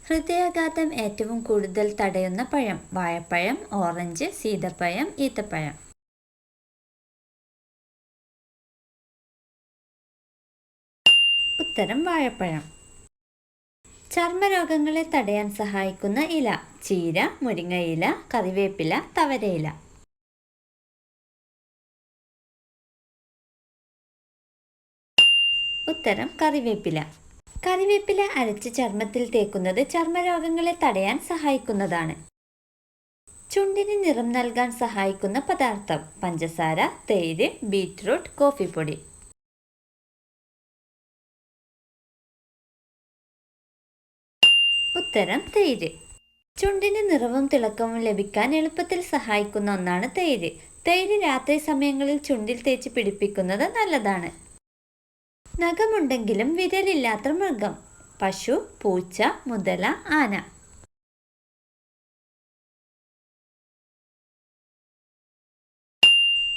ഹൃദയാഘാതം ഏറ്റവും കൂടുതൽ തടയുന്ന പഴം: വാഴപ്പഴം, ഓറഞ്ച്, സീതപ്പഴം, ഈത്തപ്പഴം. ഉത്തരം വാഴപ്പഴം. ചർമ്മരോഗങ്ങളെ തടയാൻ സഹായിക്കുന്ന ഇല: ചീര, മുരിങ്ങയില, കറിവേപ്പില, തവരയില. ഉത്തരം കറിവേപ്പില. കറിവേപ്പില അരച്ച് ചർമ്മത്തിൽ തേക്കുന്നത് ചർമ്മരോഗങ്ങളെ തടയാൻ സഹായിക്കുന്നതാണ്. ചുണ്ടിന് നിറം നൽകാൻ സഹായിക്കുന്ന പദാർത്ഥം: പഞ്ചസാര, തൈര്, ബീറ്റ്റൂട്ട്, കോഫിപ്പൊടി. ഉത്തരം തൈര്. ചുണ്ടിന് നിറവും തിളക്കവും ലഭിക്കാൻ എളുപ്പത്തിൽ സഹായിക്കുന്ന ഒന്നാണ് തൈര്. തൈര് രാത്രി സമയങ്ങളിൽ ചുണ്ടിൽ തേച്ച് പിടിപ്പിക്കുന്നത് നല്ലതാണ്. നഖമുണ്ടെങ്കിലും വിരലില്ലാത്ത മൃഗം: പശു, പൂച്ച, മുതല, ആന.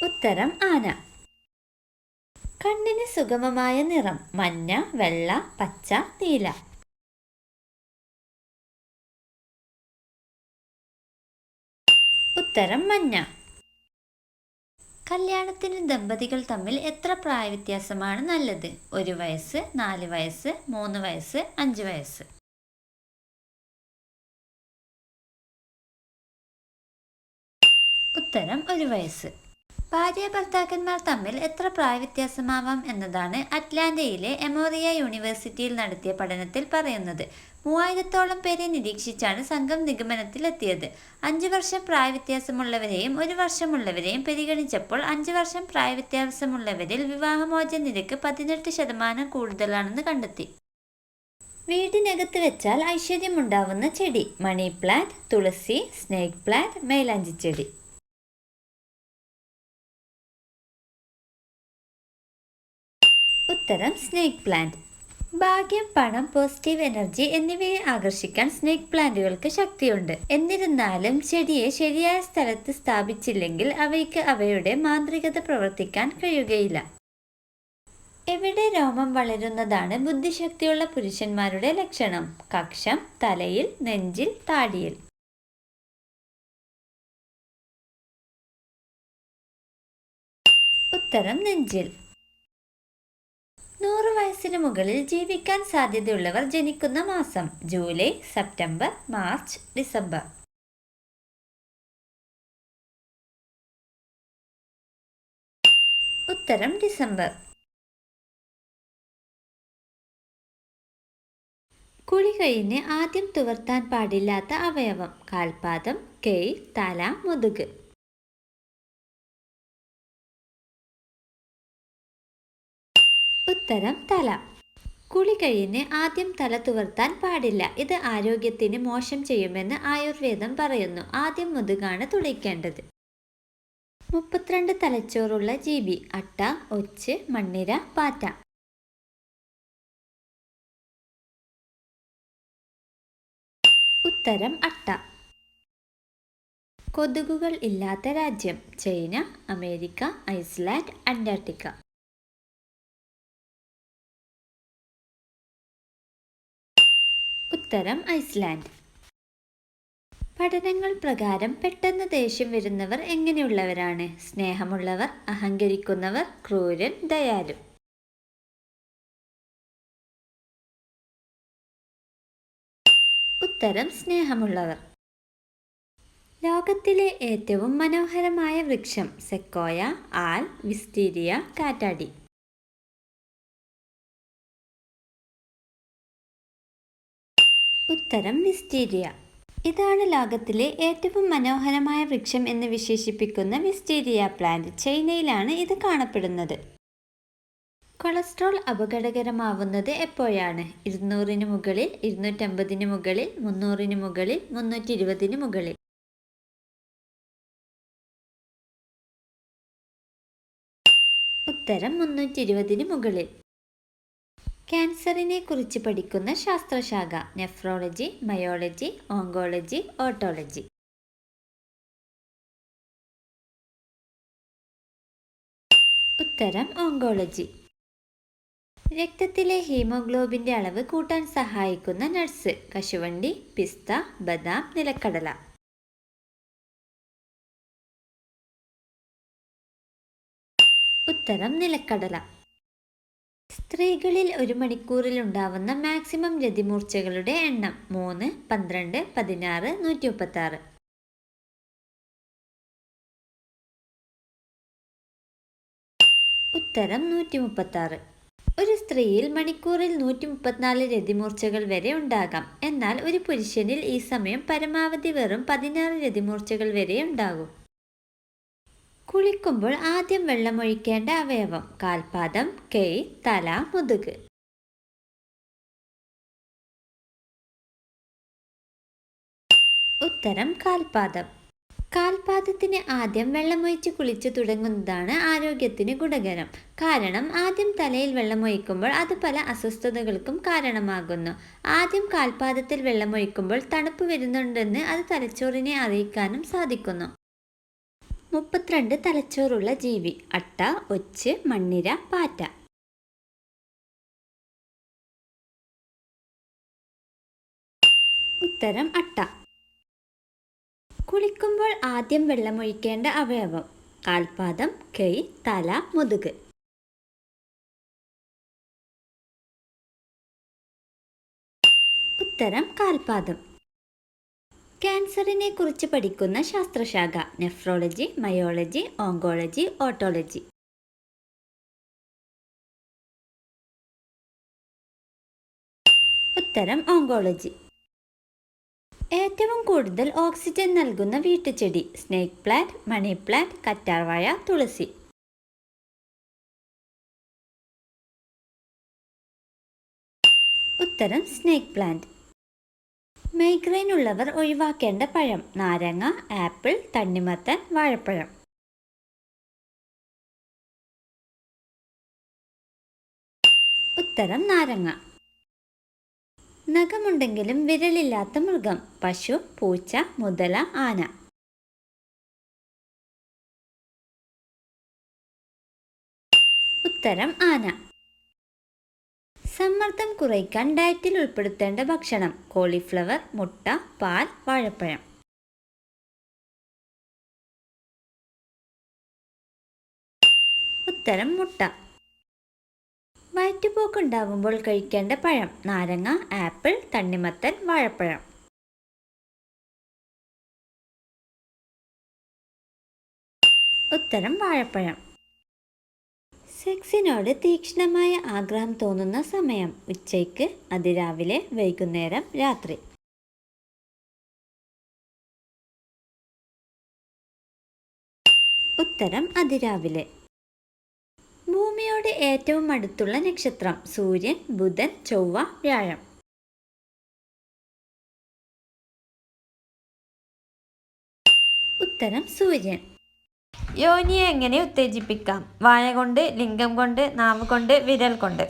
ഉത്തരം ആന. കണ്ണിന് സുഗമമായ നിറം: മഞ്ഞ, വെള്ള, പച്ച, നീല. ഉത്തരം മഞ്ഞ. കല്യാണത്തിന് ദമ്പതികൾ തമ്മിൽ എത്ര പ്രായവ്യത്യാസമാണ് നല്ലത്? 1 വയസ്സ്, 4 വയസ്സ്, 3 വയസ്സ്, 5 വയസ്സ്. ഉത്തരം 1 വയസ്സ്. ഭാര്യ ഭർത്താക്കന്മാർ തമ്മിൽ എത്ര പ്രായവ്യത്യാസമാവാം എന്നതാണ് അറ്റ്ലാന്റയിലെ എമോറിയ യൂണിവേഴ്സിറ്റിയിൽ നടത്തിയ പഠനത്തിൽ പറയുന്നത്. 3000-ഓളം പേരെ നിരീക്ഷിച്ചാണ് സംഘം നിഗമനത്തിലെത്തിയത്. 5 വർഷം പ്രായവ്യത്യാസമുള്ളവരെയും 1 വർഷമുള്ളവരെയും പരിഗണിച്ചപ്പോൾ 5 വർഷം പ്രായവ്യത്യാസമുള്ളവരിൽ വിവാഹമോചന നിരക്ക് 18% കൂടുതലാണെന്ന് കണ്ടെത്തി. വീടിനകത്ത് വെച്ചാൽ ഐശ്വര്യമുണ്ടാവുന്ന ചെടി: മണി പ്ലാന്റ്, തുളസി, സ്നേക്ക് പ്ലാന്റ്, മൈലാഞ്ചിച്ചെടി. ഉത്തരം സ്നേക്ക് പ്ലാന്റ്. ഭാഗ്യം, പണം, പോസിറ്റീവ് എനർജി എന്നിവയെ ആകർഷിക്കാൻ സ്നേക്ക് പ്ലാന്റുകൾക്ക് ശക്തിയുണ്ട്. എന്നിരുന്നാലും ചെടിയെ ശരിയായ സ്ഥലത്ത് സ്ഥാപിച്ചില്ലെങ്കിൽ അവയ്ക്ക് അവയുടെ മാന്ത്രികത പ്രവർത്തിക്കാൻ കഴിയുകയില്ല. എവിടെ രോമം വളരുന്നതാണ് ബുദ്ധിശക്തിയുള്ള പുരുഷന്മാരുടെ ലക്ഷണം? കക്ഷം, തലയിൽ, നെഞ്ചിൽ, താടിയിൽ. ഉത്തരം നെഞ്ചിൽ. 100 വയസ്സിന് മുകളിൽ ജീവിക്കാൻ സാധ്യതയുള്ളവർ ജനിക്കുന്ന മാസം: ജൂലൈ, സെപ്റ്റംബർ, മാർച്ച്, ഡിസംബർ. ഉത്തരം ഡിസംബർ. കുളി കഴിഞ്ഞ് ആദ്യം തുവർത്താൻ പാടില്ലാത്ത അവയവം: കാൽപാദം, കൈ, തല, മുതുക്. ഉത്തരം തല. കുളി കഴിഞ്ഞ് ആദ്യം തല തുവർത്താൻ പാടില്ല. ഇത് ആരോഗ്യത്തിന് മോശം ചെയ്യുമെന്ന് ആയുർവേദം പറയുന്നു. ആദ്യം മുതുകാണ് തുളയ്ക്കേണ്ടത്. 32 തലച്ചോറുള്ള ജീവി: അട്ട, ഒച്ച്, മണ്ണിര, പാറ്റ. ഉത്തരം അട്ട. കൊതുകുകൾ ഇല്ലാത്ത രാജ്യം: ചൈന, അമേരിക്ക, ഐസ്ലാൻഡ്, അന്റാർട്ടിക്ക. ഉത്തരം ഐസ്ലാൻഡ്. പഠനങ്ങൾ പ്രകാരം പെട്ടെന്ന് ദേഷ്യം വരുന്നവർ എങ്ങനെയുള്ളവരാണ്? സ്നേഹമുള്ളവർ, അഹങ്കരിക്കുന്നവർ, ക്രൂരൻ, ദയാലു. ഉത്തരം സ്നേഹമുള്ളവർ. ലോകത്തിലെ ഏറ്റവും മനോഹരമായ വൃക്ഷം: സെക്കോയ, ആൽ, വിസ്റ്റീരിയ, കാറ്റാടി. ഉത്തരം വിസ്റ്റീരിയ. ഇതാണ് ലോകത്തിലെ ഏറ്റവും മനോഹരമായ വൃക്ഷം എന്ന് വിശേഷിപ്പിക്കുന്ന വിസ്റ്റീരിയ പ്ലാന്റ്. ചൈനയിലാണ് ഇത് കാണപ്പെടുന്നത്. കൊളസ്ട്രോൾ അപകടകരമാവുന്നത് എപ്പോഴാണ്? 200-ന് മുകളിൽ, 250-ന് മുകളിൽ, 300-ന് മുകളിൽ, 320-ന് മുകളിൽ. ഉത്തരം 320-ന് മുകളിൽ. ക്യാൻസറിനെ കുറിച്ച് പഠിക്കുന്ന ശാസ്ത്രശാഖ: നെഫ്രോളജി, മയോളജി, ഓങ്കോളജി, ഓട്ടോളജി. ഉത്തരം ഓങ്കോളജി. രക്തത്തിലെ ഹീമോഗ്ലോബിന്റെ അളവ് കൂട്ടാൻ സഹായിക്കുന്ന നട്ട്സ്: കശുവണ്ടി, പിസ്ത, ബദാം, നിലക്കടല. ഉത്തരം നിലക്കടല. സ്ത്രീകളിൽ ഒരു മണിക്കൂറിൽ ഉണ്ടാവുന്ന മാക്സിമം രതിമൂർച്ചകളുടെ എണ്ണം: 3, 12, 16, 136. ഉത്തരം 136. ഒരു സ്ത്രീയിൽ മണിക്കൂറിൽ 134 രതിമൂർച്ചകൾ വരെ ഉണ്ടാകാം. എന്നാൽ ഒരു പുരുഷനിൽ ഈ സമയം പരമാവധി വെറും 16 രതിമൂർച്ചകൾ വരെ ഉണ്ടാകും. കുളിക്കുമ്പോൾ ആദ്യം വെള്ളമൊഴിക്കേണ്ട അവയവം: കാൽപാദം, കൈ, തല, മുതുക്. ഉത്തരം കാൽപാദം. കാൽപാദത്തിന് ആദ്യം വെള്ളമൊഴിച്ച് കുളിച്ചു തുടങ്ങുന്നതാണ് ആരോഗ്യത്തിന് ഗുണകരം. കാരണം ആദ്യം തലയിൽ വെള്ളമൊഴിക്കുമ്പോൾ അത് പല അസ്വസ്ഥതകൾക്കും കാരണമാകുന്നു. ആദ്യം കാൽപാദത്തിൽ വെള്ളമൊഴിക്കുമ്പോൾ തണുപ്പ് വരുന്നുണ്ടെന്ന് അത് തലച്ചോറിനെ അറിയിക്കാനും സാധിക്കുന്നു. 32 തലച്ചോറുള്ള ജീവി: അട്ട, ഒച്ച്, മണ്ണിര, പാറ്റ. ഉത്തരം അട്ട. കുളിക്കുമ്പോൾ ആദ്യം വെള്ളമൊഴിക്കേണ്ട അവയവം: കാൽപാദം, കൈ, തല, മുതുക്. ഉത്തരം കാൽപാദം. ക്യാൻസറിനെ കുറിച്ച് പഠിക്കുന്ന ശാസ്ത്രശാഖ: നെഫ്രോളജി, മയോളജി, ഓങ്കോളജി, ഓട്ടോളജി. ഉത്തരം ഓങ്കോളജി. ഏറ്റവും കൂടുതൽ ഓക്സിജൻ നൽകുന്ന വീട്ടുചെടി: സ്നേക്ക് പ്ലാന്റ്, മണി പ്ലാന്റ്, കറ്റാർവാഴ, തുളസി. ഉത്തരം സ്നേക്ക് പ്ലാന്റ്. മൈഗ്രെയിൻ ഉള്ളവർ ഒഴിവാക്കേണ്ട പഴം: നാരങ്ങ, ആപ്പിൾ, തണ്ണിമത്തൻ, വാഴപ്പഴം. ഉത്തരം നാരങ്ങ. നഖമുണ്ടെങ്കിലും വിരലില്ലാത്ത മൃഗം: പശു, പൂച്ച, മുതല, ആന. ഉത്തരം ആന. സമ്മർദ്ദം കുറയ്ക്കാൻ ഡയറ്റിൽ ഉൾപ്പെടുത്തേണ്ട ഭക്ഷണം: കോളിഫ്ലവർ, മുട്ട, പാൽ, വാഴപ്പഴം. ഉത്തരം മുട്ട. വയറ്റുപോക്കുണ്ടാവുമ്പോൾ കഴിക്കേണ്ട പഴം: നാരങ്ങ, ആപ്പിൾ, തണ്ണിമത്തൻ, വാഴപ്പഴം. ഉത്തരം വാഴപ്പഴം. സെക്സിനോട് തീക്ഷ്ണമായ ആഗ്രഹം തോന്നുന്ന സമയം: ഉച്ചയ്ക്ക്, അതിരാവിലെ, വൈകുന്നേരം, രാത്രി. ഉത്തരം അതിരാവിലെ. ഭൂമിയോട് ഏറ്റവും അടുത്തുള്ള നക്ഷത്രം: സൂര്യൻ, ബുധൻ, ചൊവ്വ, വ്യാഴം. ഉത്തരം സൂര്യൻ. യോനിയെ എങ്ങനെ ഉത്തേജിപ്പിക്കാം? വായ കൊണ്ട്, ലിംഗം കൊണ്ട്, നാവ് കൊണ്ട്, വിരൽ കൊണ്ട്.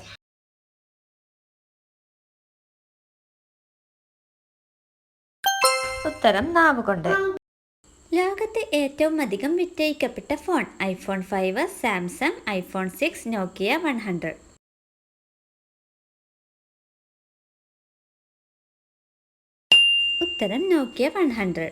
ഉത്തരം നാവ് കൊണ്ട്. ലോകത്ത് ഏറ്റവും അധികം വിറ്റഴിക്കപ്പെട്ട ഫോൺ: ഐഫോൺ 5, സാംസങ്, ഐഫോൺ 6, നോക്കിയ 100. ഉത്തരം നോക്കിയ 100.